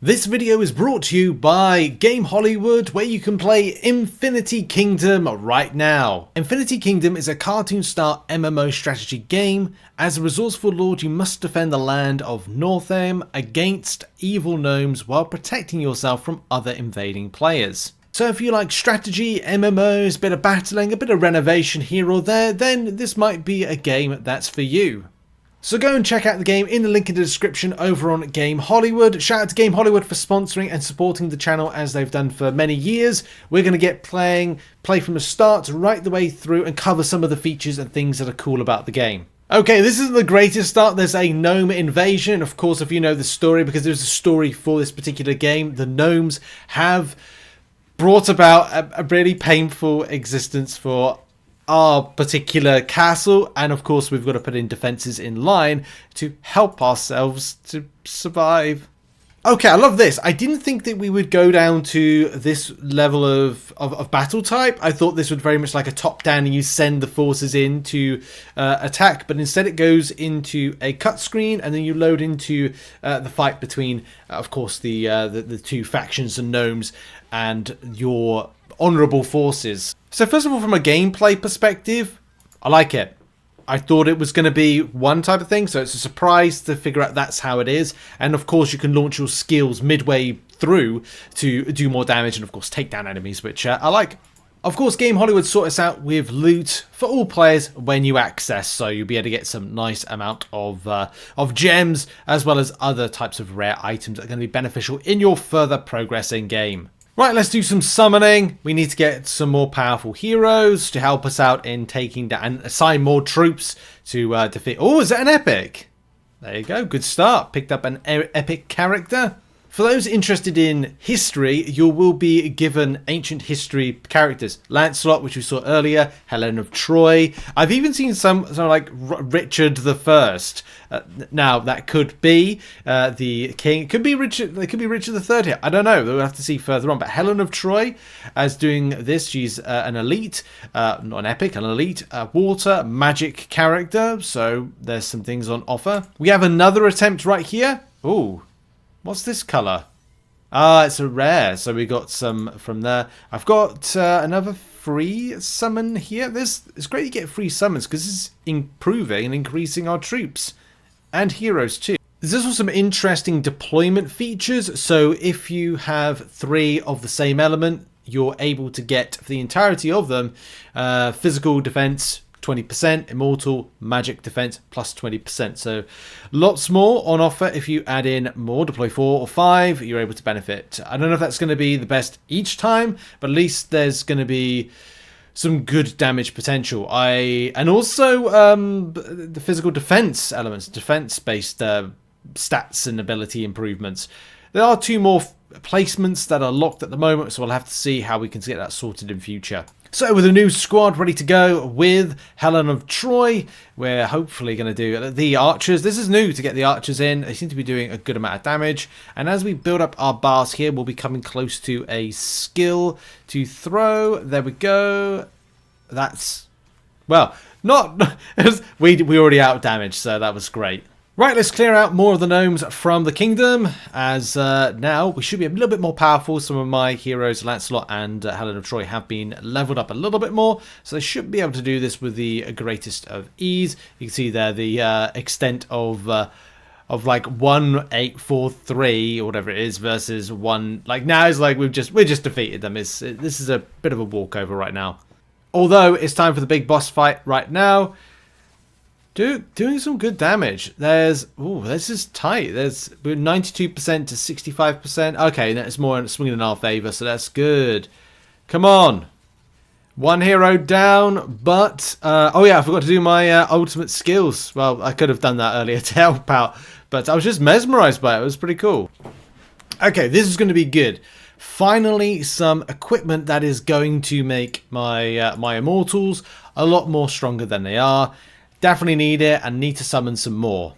This video is brought to you by Game Hollywood, where you can play Infinity Kingdom right now. Infinity Kingdom is a cartoon-style MMO strategy game. As a resourceful lord, you must defend the land of Northem against evil gnomes while protecting yourself from other invading players. So if you like strategy, MMOs, a bit of battling, a bit of renovation here or there, then this might be a game that's for you. So go and check out the game in the link in the description over on Game Hollywood. Shout out to Game Hollywood for sponsoring and supporting the channel as they've done for many years. We're going to get play from the start right the way through and cover some of the features and things that are cool about the game. Okay, this isn't the greatest start. There's a gnome invasion. Of course, if you know the story, because there's a story for this particular game, the gnomes have brought about a really painful existence for our particular castle, and of course we've got to put in defenses in line to help ourselves to survive. Okay, I love this. I didn't think that we would go down to this level of battle type. I thought this would very much like a top down and you send the forces in to attack, but instead it goes into a cut screen and then you load into the fight between of course the two factions and gnomes and your honourable forces. So first of all, from a gameplay perspective, I like it. I thought it was going to be one type of thing, so it's a surprise to figure out that's how it is. And of course, you can launch your skills midway through to do more damage and of course take down enemies, which I like. Of course, Game Hollywood sort us out with loot for all players when you access, so you'll be able to get some nice amount of gems as well as other types of rare items that are going to be beneficial in your further progress in game. Right, let's do some summoning. We need to get some more powerful heroes to help us out in taking down and assign more troops to defeat. Oh, is that an epic? There you go. Good start. Picked up an epic character. For those interested in history, you will be given ancient history characters. Lancelot, which we saw earlier, Helen of Troy. I've even seen some like Richard the First. Now that could be the king. It could be Richard. It could be Richard the Third here. I don't know. We'll have to see further on. But Helen of Troy, as doing this, she's an elite, not an epic, an elite water magic character. So there's some things on offer. We have another attempt right here. Ooh. What's this colour? Ah, it's a rare, so we got some from there. I've got another free summon here. It's great to get free summons because this is improving and increasing our troops and heroes too. There's also some interesting deployment features. So if you have 3 of the same element, you're able to get for the entirety of them physical defense 20%, immortal, magic defense plus 20%. So lots more on offer if you add in more. Deploy 4 or 5, you're able to benefit. I don't know if that's going to be the best each time, but at least there's going to be some good damage potential. And also the physical defense elements, defense-based stats and ability improvements. There are 2 more placements that are locked at the moment, so we'll have to see how we can get that sorted in future. So with a new squad ready to go with Helen of Troy, we're hopefully going to do the archers. This is new to get the archers in. They seem to be doing a good amount of damage. And as we build up our bars here, we'll be coming close to a skill to throw. There we go. That's, well, not, we already out damage, so that was great. Right, let's clear out more of the gnomes from the kingdom, as now we should be a little bit more powerful. Some of my heroes, Lancelot and Helen of Troy, have been leveled up a little bit more, so they should be able to do this with the greatest of ease. You can see there the extent of like 1843 or whatever it is versus 1. Like now it's like we're just defeated them. This is a bit of a walkover right now. Although it's time for the big boss fight right now. Doing some good damage. This is tight. We're 92% to 65%. Okay, that's more swinging in our favour, so that's good. Come on. 1 hero down, but oh yeah, I forgot to do my ultimate skills. Well, I could have done that earlier to help out, but I was just mesmerised by it. It was pretty cool. Okay, this is going to be good. Finally, some equipment that is going to make my my immortals a lot more stronger than they are. Definitely need it and need to summon some more.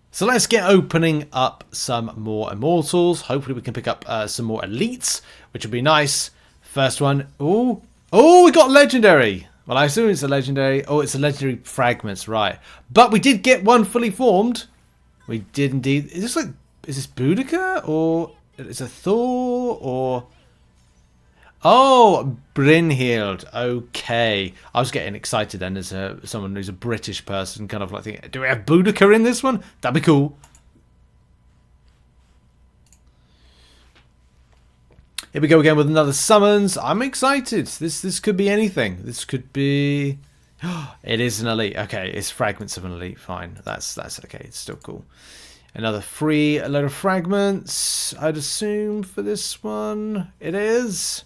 So let's get opening up some more immortals. Hopefully we can pick up some more elites, which would be nice. First one. Oh, we got legendary. Well, I assume it's a legendary. Oh, it's a legendary fragments, right. But we did get one fully formed. We did indeed. Is Is this Boudica? Or is it Thor? Or... Oh, Brynhild. Okay. I was getting excited then as someone who's a British person, kind of like thinking, do we have Boudica in this one? That'd be cool. Here we go again with another summons. I'm excited. This could be anything. This could be... It is an elite. Okay, it's fragments of an elite. Fine. That's okay. It's still cool. Another free load of fragments, I'd assume, for this one. It is.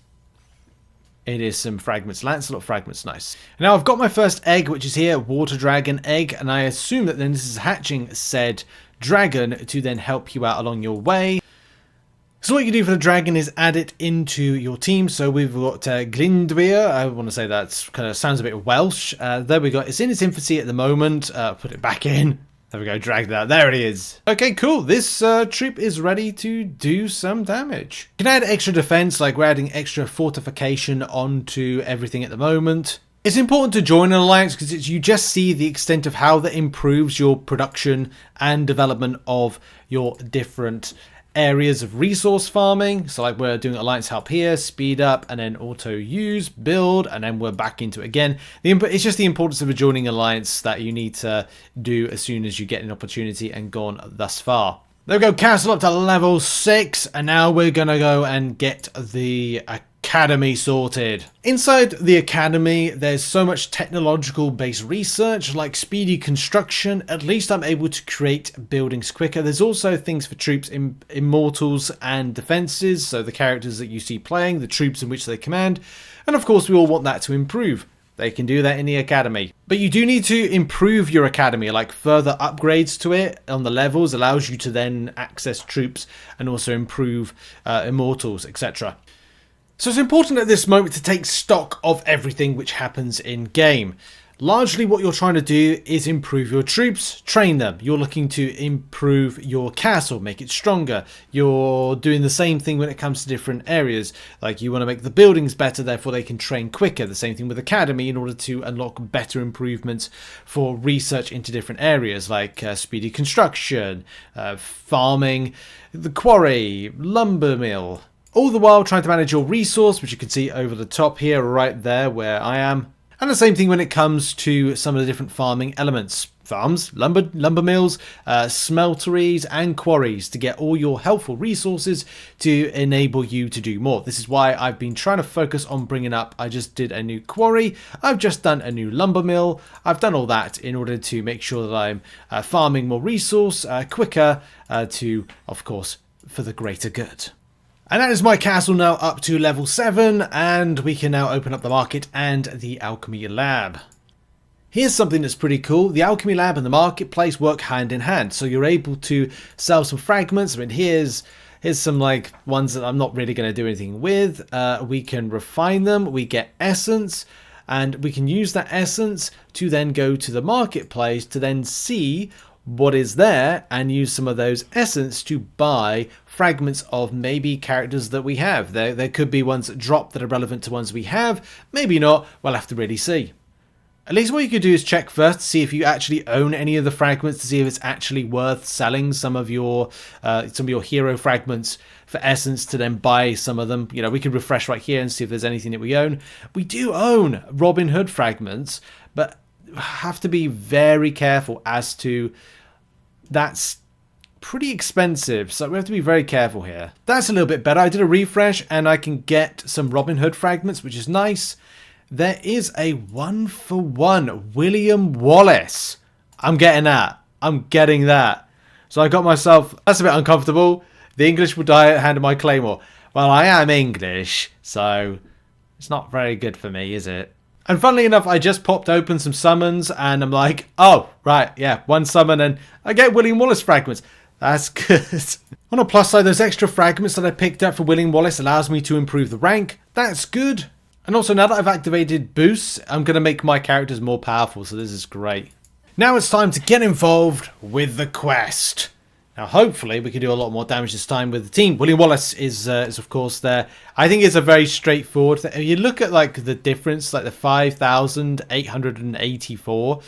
It is some fragments. Lancelot fragments. Nice. Now I've got my first egg, which is here. Water dragon egg. And I assume that then this is hatching said dragon to then help you out along your way. So what you do for the dragon is add it into your team. So we've got Glyndwr. I want to say that kind of sounds a bit Welsh. There we go. It's in its infancy at the moment. Put it back in. There we go. Drag that. There it is. Okay, cool. This troop is ready to do some damage. You can add extra defense, like we're adding extra fortification onto everything at the moment. It's important to join an alliance because you just see the extent of how that improves your production and development of your different areas of resource farming. So like we're doing alliance help here, speed up, and then auto use, build, and then we're back into it again. It's just the importance of a joining alliance that you need to do as soon as you get an opportunity and gone thus far. There we go, castle up to level 6, and now we're gonna go and get the academy sorted. Inside the academy, there's so much technological based research like speedy construction. At least I'm able to create buildings quicker. There's also things for troops, immortals and defenses, so the characters that you see playing, the troops in which they command, and of course we all want that to improve. They can do that in the academy. But you do need to improve your academy, like further upgrades to it on the levels allows you to then access troops and also improve immortals, etc. So it's important at this moment to take stock of everything which happens in game. Largely what you're trying to do is improve your troops, train them. You're looking to improve your castle, make it stronger. You're doing the same thing when it comes to different areas. Like you want to make the buildings better, therefore they can train quicker. The same thing with academy in order to unlock better improvements for research into different areas like speedy construction, farming, the quarry, lumber mill. All the while trying to manage your resource, which you can see over the top here, right there where I am. And the same thing when it comes to some of the different farming elements. Farms, lumber mills, smelteries and quarries to get all your helpful resources to enable you to do more. This is why I've been trying to focus on bringing up, I just did a new quarry, I've just done a new lumber mill, I've done all that in order to make sure that I'm farming more resource quicker to, of course, for the greater good. And that is my castle now up to level 7, and we can now open up the market and the alchemy lab. Here's something that's pretty cool. The alchemy lab and the marketplace work hand in hand, so you're able to sell some fragments. I mean, here's some like ones that I'm not really going to do anything with. We can refine them, we get essence, and we can use that essence to then go to the marketplace to then see what is there and use some of those essence to buy fragments of maybe characters that we have. There could be ones that drop that are relevant to ones we have, maybe not, we'll have to really see. At least what you could do is check first to see if you actually own any of the fragments, to see if it's actually worth selling some of your hero fragments for essence to then buy some of them. You know, we could refresh right here and see if there's anything that we own. We do own Robin Hood fragments, but have to be very careful as to that's pretty expensive, so we have to be very careful here. That's a little bit better. I did a refresh and I can get some Robin Hood fragments, which is nice. There is a 1-for-1 William Wallace. I'm getting that. I'm getting that. So I got myself, that's a bit uncomfortable. The English will die at hand of my claymore. Well, I am English, so it's not very good for me, is it? And funnily enough, I just popped open some summons and I'm like, oh, right, yeah, one summon and I get William Wallace fragments. That's good. On a plus side, those extra fragments that I picked up for William Wallace allows me to improve the rank. That's good. And also now that I've activated boosts, I'm going to make my characters more powerful, so this is great. Now it's time to get involved with the quest. Now, hopefully, we can do a lot more damage this time with the team. William Wallace is of course there. I think it's a very straightforward thing. If you look at like the difference, like the 5,884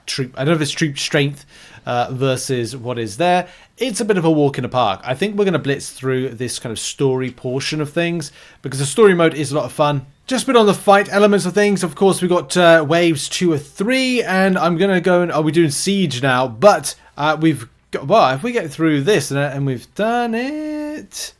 troop. I don't know if it's troop strength versus what is there. It's a bit of a walk in the park. I think we're going to blitz through this kind of story portion of things because the story mode is a lot of fun. Just a bit on the fight elements of things. Of course, we got waves 2 or 3, and I'm going to go and we're doing siege now, but we've. Well, if we get through this and we've done it,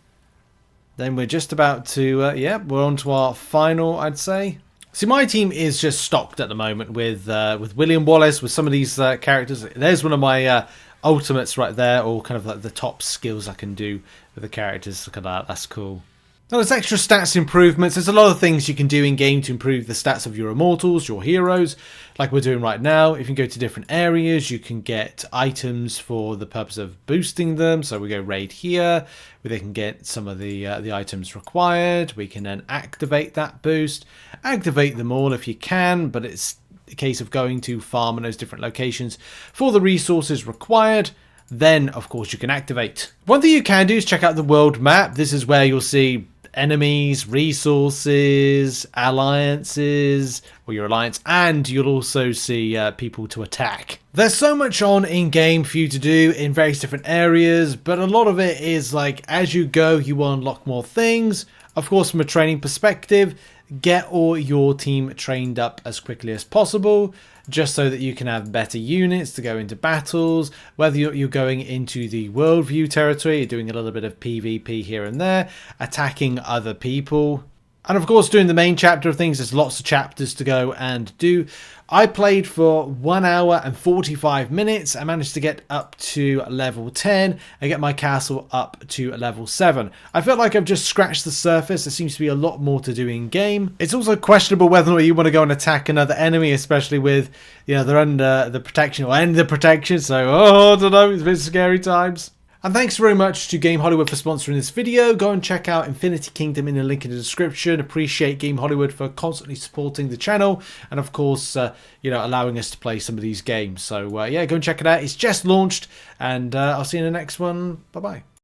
then we're just about to, yeah, we're on to our final, I'd say. See, my team is just stocked at the moment with William Wallace, with some of these characters. There's one of my ultimates right there, or kind of like the top skills I can do with the characters. Look at that, that's cool. Now, there's extra stats improvements. There's a lot of things you can do in game to improve the stats of your immortals, your heroes, like we're doing right now. If you go to different areas, you can get items for the purpose of boosting them. So we go raid here, where they can get some of the items required. We can then activate that boost, activate them all if you can, but it's a case of going to farm in those different locations for the resources required. Then, of course, you can activate. One thing you can do is check out the world map. This is where you'll see enemies, resources, alliances, or your alliance, and you'll also see people to attack. There's so much on in-game for you to do in various different areas, but a lot of it is like as you go, you will unlock more things. Of course, from a training perspective, get all your team trained up as quickly as possible, just so that you can have better units to go into battles. Whether you're going into the worldview territory, you're doing a little bit of PvP here and there, attacking other people. And of course, doing the main chapter of things, there's lots of chapters to go and do. I played for 1 hour and 45 minutes. I managed to get up to level 10 and get my castle up to level 7. I felt like I've just scratched the surface. There seems to be a lot more to do in game. It's also questionable whether or not you want to go and attack another enemy, especially with, you know, they're under the protection or end the protection. So, I don't know, it's a bit scary times. And thanks very much to Game Hollywood for sponsoring this video. Go and check out Infinity Kingdom in the link in the description. Appreciate Game Hollywood for constantly supporting the channel and of course, you know, allowing us to play some of these games. So yeah, go and check it out. It's just launched, and I'll see you in the next one. Bye bye.